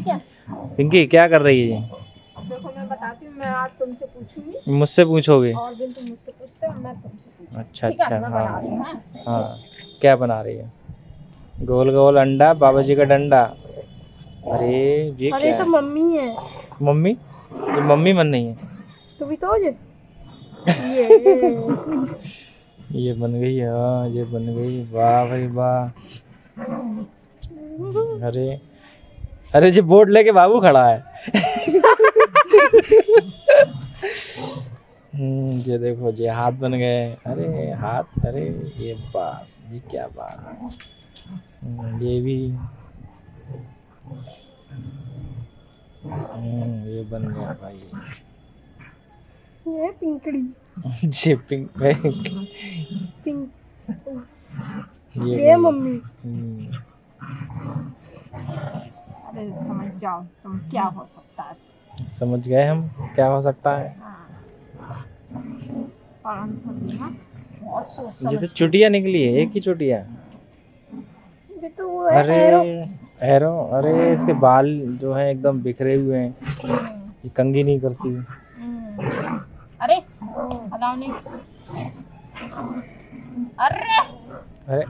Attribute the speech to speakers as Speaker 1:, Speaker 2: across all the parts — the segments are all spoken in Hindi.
Speaker 1: ठीक है।
Speaker 2: पिंकी क्या कर रही है ये?
Speaker 1: देखो मैं बताती हूँ, मैं आज तुमसे पूछूंगी,
Speaker 2: मुझसे पूछोगे?
Speaker 1: और दिन तुम मुझसे पूछते हो, मैं तुमसे पूछूंगी।
Speaker 2: अच्छा
Speaker 1: ठीक है,
Speaker 2: अच्छा,
Speaker 1: मैं
Speaker 2: हाँ
Speaker 1: बना रही हूँ, हाँ?
Speaker 2: हाँ। क्या बना रही है? गोल गोल अंडा, बाबा जी का डंडा। अरे ये
Speaker 1: अरे
Speaker 2: क्या
Speaker 1: तो
Speaker 2: है?
Speaker 1: मम्मी है।
Speaker 2: मम्मी? ये मम्मी मन नहीं है।
Speaker 1: तुम्ही तो ये
Speaker 2: ये बन गई, हाँ ये बन गई, वाह भाई वाह। अरे अरे जी बोर्ड लेके बाबू खड़ा है। ये देखो जी हाथ बन गए। अरे हाथ, अरे ये बात, ये क्या बात है। ये भी ये बन गया भाई।
Speaker 1: ये पिंकड़ी
Speaker 2: जी पिंक
Speaker 1: पिंक
Speaker 2: ये
Speaker 1: ये मम्मी। अरे समझ जाओ तुम क्या हो सकता है।
Speaker 2: समझ गए हम क्या हो सकता है।
Speaker 1: बहुत सोच
Speaker 2: ये
Speaker 1: समझ
Speaker 2: तो चुटिया निकली है, एक ही चुटिया।
Speaker 1: ये तो वो है
Speaker 2: अरे
Speaker 1: एरो।
Speaker 2: एरो, अरे इसके बाल जो हैं एकदम बिखरे हुए हैं, ये कंघी नहीं करती।
Speaker 1: अरे हलाओ नहीं। अरे
Speaker 2: अरे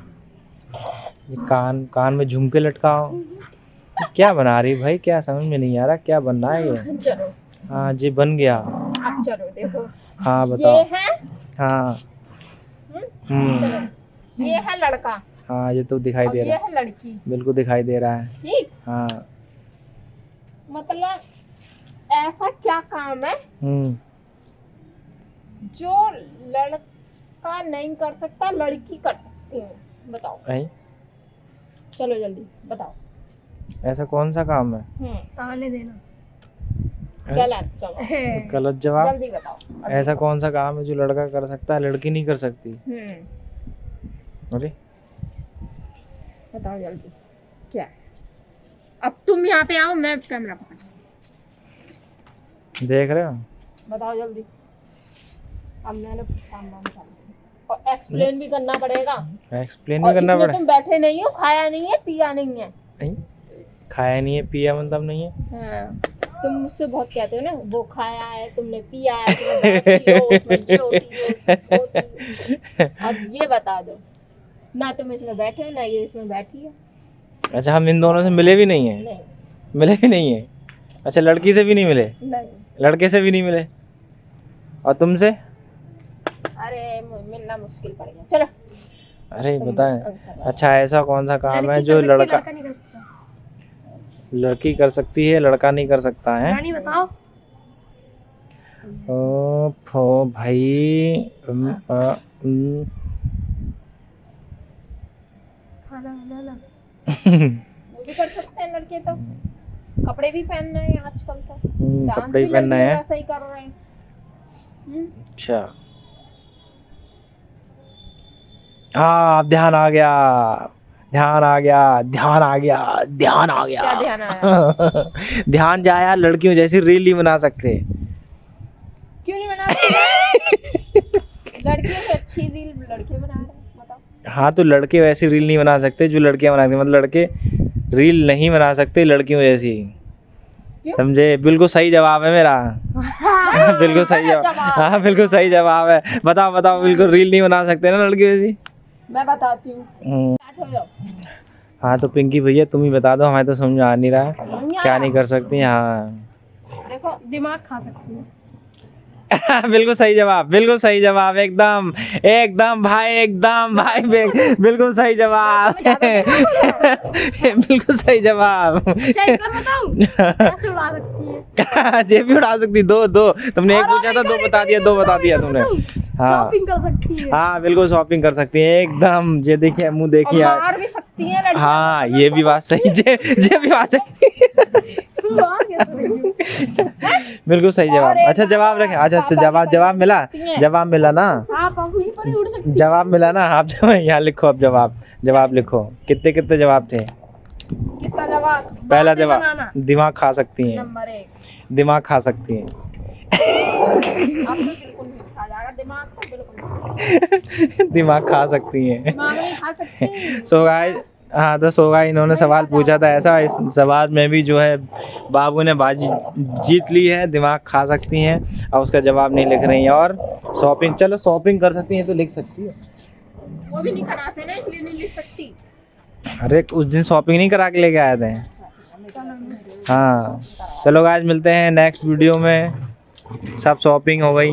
Speaker 2: ये कान कान में झुमके लटकाओ। ये क्या बना रही भाई, क्या समझ में नहीं आ रहा क्या बन रहा है ये।
Speaker 1: चलो
Speaker 2: हाँ जी बन गया।
Speaker 1: अब चलो देखो,
Speaker 2: हाँ बताओ।
Speaker 1: ये है
Speaker 2: हाँ
Speaker 1: चलो, ये है लड़का
Speaker 2: हाँ ये तो दिखाई
Speaker 1: और
Speaker 2: दे
Speaker 1: ये
Speaker 2: रहा है,
Speaker 1: है लड़की।
Speaker 2: बिल्कुल दिखाई दे रहा है।
Speaker 1: ठीक,
Speaker 2: हाँ
Speaker 1: मतलब ऐसा क्या काम है जो लड़का नहीं कर सकता, लड़की कर सकती है? बताओ।
Speaker 2: भाई
Speaker 1: चलो जल्दी बताओ।
Speaker 2: ऐसा कौन सा काम है?
Speaker 1: ताने देना।
Speaker 2: हैं?
Speaker 1: गलत जवाब।
Speaker 2: गलत जवाब।
Speaker 1: जल्दी बताओ।
Speaker 2: ऐसा कौन सा काम है जो लड़का कर सकता है लड़की नहीं कर सकती? अरे
Speaker 1: बताओ जल्दी क्या है। अब तुम यहाँ पे आओ, मैं कैमरा पकड़।
Speaker 2: देख रहे हो?
Speaker 1: बताओ जल्दी। अब मैंने काम वाम चालू किया। और एक्सप्लेन भी करना पड़ेगा।
Speaker 2: एक्सप्लेन भी
Speaker 1: और
Speaker 2: करना
Speaker 1: इसमें
Speaker 2: पड़े।
Speaker 1: तुम बैठे नहीं हो, खाया नहीं है, पिया नहीं है।
Speaker 2: नहीं, खाया नहीं है पिया मतलब नहीं है।
Speaker 1: हाँ, तुम मुझसे बहुत कहते हो ना, वो खाया है, तुमने पिया है, तुम्हें बैठी हो, उसमें ये होती है, उसमें होती है। अब ये बता दो, ना तुम इसमें बैठे हो ना ये इसमें बैठी है।
Speaker 2: अच्छा हम इन दोनों से मिले भी नहीं है?
Speaker 1: नहीं
Speaker 2: मिले भी नहीं है। अच्छा लड़की से भी नहीं मिले,
Speaker 1: नहीं।
Speaker 2: लड़के से भी नहीं मिले, और तुमसे?
Speaker 1: अरे मिलना मुश्किल पड़ गया। चलो
Speaker 2: अरे
Speaker 1: तुम
Speaker 2: बताएं।
Speaker 1: आंसर
Speaker 2: अच्छा ऐसा कौन सा काम है
Speaker 1: लड़की
Speaker 2: जो
Speaker 1: कर सकती है,
Speaker 2: लड़का
Speaker 1: लड़का नहीं कर सकता।
Speaker 2: लड़की कर सकती है लड़का नहीं कर सकता है?
Speaker 1: रानी बताओ।
Speaker 2: ओ भाई
Speaker 1: खाना बनाना वो भी कर सकते हैं लड़के तो। कपड़े भी पहनना है आजकल तो। डांस
Speaker 2: कपड़े
Speaker 1: भी
Speaker 2: पहनना
Speaker 1: लड़के
Speaker 2: है।
Speaker 1: वैसा ही कर रहे हैं।
Speaker 2: अच्छा हाँ अब ध्यान आ गया, ध्यान आ गया, ध्यान आ गया, ध्यान आ गया।
Speaker 1: क्या ध्यान आया?
Speaker 2: ध्यान जाया, लड़कियों जैसी रील नहीं बना सकते।
Speaker 1: क्यों नहीं बना सकते? लड़कियों से अच्छी रील लड़के बना रहे हैं, बताओ।
Speaker 2: हाँ तो लड़के वैसी रील नहीं बना सकते जो लड़कियां बना सकती, मतलब लड़के रील नहीं बना सकते लड़कियों जैसी।
Speaker 1: क्यों?
Speaker 2: समझे? बिल्कुल सही जवाब है मेरा। बिल्कुल सही जवाब। हाँ बिल्कुल सही जवाब है। बताओ बताओ, बिल्कुल रील नहीं बना सकते ना लड़कियों जैसी।
Speaker 1: मैं बताती हूँ।
Speaker 2: हाँ तो पिंकी भैया तुम ही बता दो, हमें तो समझ में आ नहीं रहा है क्या नहीं कर सकती। हाँ
Speaker 1: देखो, दिमाग खा सकती है।
Speaker 2: बिल्कुल सही जवाब, बिल्कुल सही जवाब, एकदम एकदम भाई, एकदम भाई, बिल्कुल सही जवाब। बिल्कुल सही जवाब।
Speaker 1: अच्छा एक और बताऊं, कैसे उड़ा सकती है?
Speaker 2: ये भी उड़ा सकती। दो दो तुमने एक
Speaker 1: और
Speaker 2: पूछा था,
Speaker 1: एक
Speaker 2: दो
Speaker 1: और,
Speaker 2: बता
Speaker 1: एक
Speaker 2: दिया,
Speaker 1: और,
Speaker 2: दो
Speaker 1: एक
Speaker 2: बता
Speaker 1: और,
Speaker 2: दिया
Speaker 1: एक और
Speaker 2: तुमने।
Speaker 1: बताऊं?
Speaker 2: हाँ
Speaker 1: शॉपिंग कर सकती है।
Speaker 2: हाँ बिल्कुल शॉपिंग कर सकती है एकदम। ये देखिए मुंह देखिए
Speaker 1: और मार भी सकती है लड़कियां।
Speaker 2: हाँ ये भी बात सही, ये भी बात सही।
Speaker 1: मार कैसे रही है?
Speaker 2: बिल्कुल सही जवाब।
Speaker 1: और एक
Speaker 2: अच्छा जवाब रखें। अच्छा
Speaker 1: पापा
Speaker 2: जवाब
Speaker 1: की
Speaker 2: जवाब मिला, जवाब मिला ना?
Speaker 1: हाँ पंखी पर ही उड़ सकती है।
Speaker 2: जवाब मिला ना? आप यहाँ लिखो, अब जवाब लिखो। कितने कितने जवाब थे?
Speaker 1: कितना जवाब?
Speaker 2: पहला
Speaker 1: बातें
Speaker 2: जवाब
Speaker 1: बनाना।
Speaker 2: दिमाग खा सकती हैं,
Speaker 1: नंबर 1।
Speaker 2: दिमाग खा सकती हैं।
Speaker 1: अब तो बिल्कुल नहीं खा जाएगा दिमाग, तो बिल्कुल नहीं।
Speaker 2: दिमाग खा सकती हैं।
Speaker 1: दिमाग नहीं खा सकती।
Speaker 2: सो गाइस हाँ तो सोगा, इन्होंने सवाल पूछा था ऐसा, इस सवाल में भी जो है बाबू ने बाजी जीत ली है, दिमाग खा सकती हैं और उसका जवाब नहीं लिख रही हैं। और शॉपिंग, चलो शॉपिंग कर सकती हैं तो लिख सकती है।
Speaker 1: वो भी नहीं कराते ना, इसलिए नहीं लिख सकती।
Speaker 2: अरे उस दिन शॉपिंग नहीं करा के लेके आए थे। हाँ चलो गाइस, मिलते हैं नेक्स्ट वीडियो में। सब शॉपिंग हो गई।